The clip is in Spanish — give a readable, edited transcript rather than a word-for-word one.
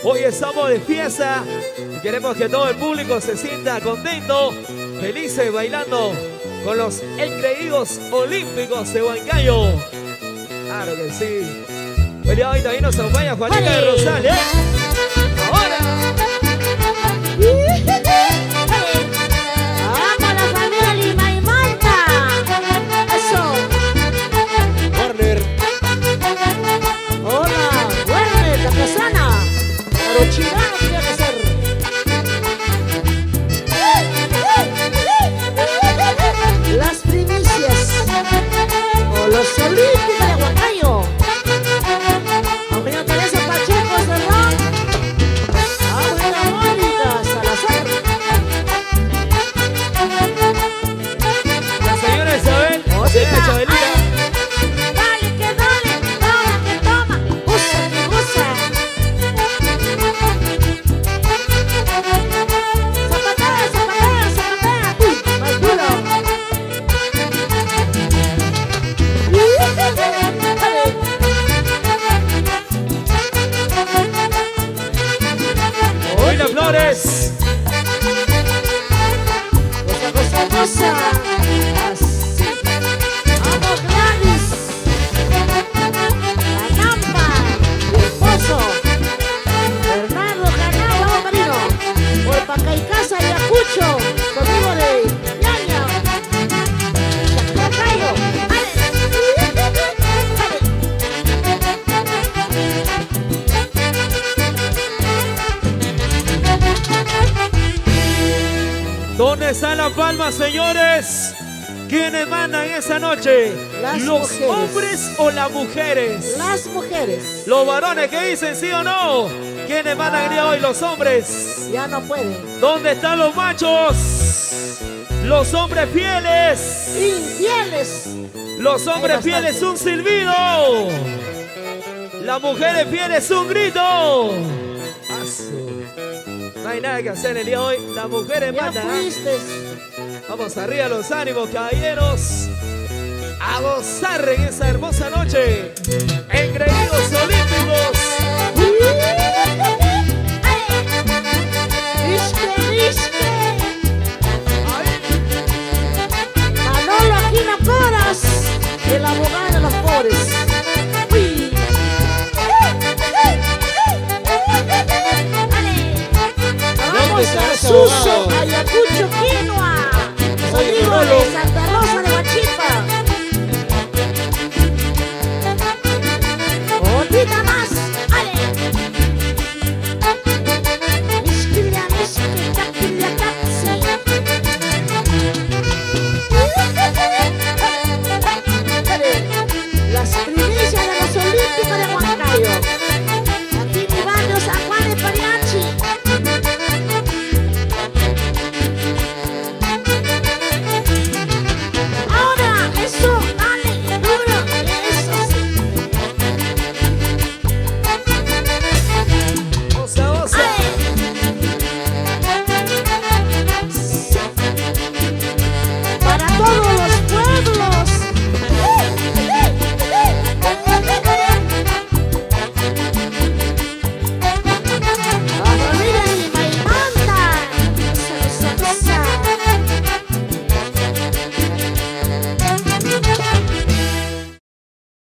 Hoy estamos de fiesta y queremos que todo el público se sienta contento, felices bailando con los engreídos olímpicos de Huancayo. Claro que sí. El día de hoy también nos acompaña Juanita de Rosales. Ahora. ¡Vamos la familia Lima y Malta! ¡Eso! Warner. ¡Hola! ¡Warner, la casana! ¡Pero chilano tiene que ser! Las primicias o los olímpicos de Huancayo. Aunque Teresa Pacheco de Ron. Abuela Mónica Salazar. La señora Isabel. Señora Chabelita. Dale, que dale, toma, que toma, usa, que usa. Zapatea, zapatea, zapatea. Más duro. Hoy las flores. Cosa, cosa, cosa. Así. Vamos, Gladys. Canamba. Mi esposo. Bernardo Canal, vamos, Marino. Por Pacaicasa y Acucho. Conmigo de Ñaña. Chacayo. ¡Ale! ¿Dónde está la palma, señores? ¿Quiénes mandan esa noche? Las ¿Los mujeres. hombres o las mujeres? Las mujeres Los varones que dicen sí o no. ¿Quiénes mandan el día de hoy? Los hombres. ya no pueden. ¿Dónde están los machos? Los hombres fieles. Infieles. Los hombres Hay fieles bastante. un silbido. Las mujeres fieles un grito. Asu. No hay nada que hacer el día de hoy. Las mujeres Ya mandan. fuiste. Vamos arriba los ánimos, caballeros. A gozar en esa hermosa noche. Engreídos olímpicos. Manolo Aquino Coras, el abogado de los pobres. Uy. Vamos está a ese Suso.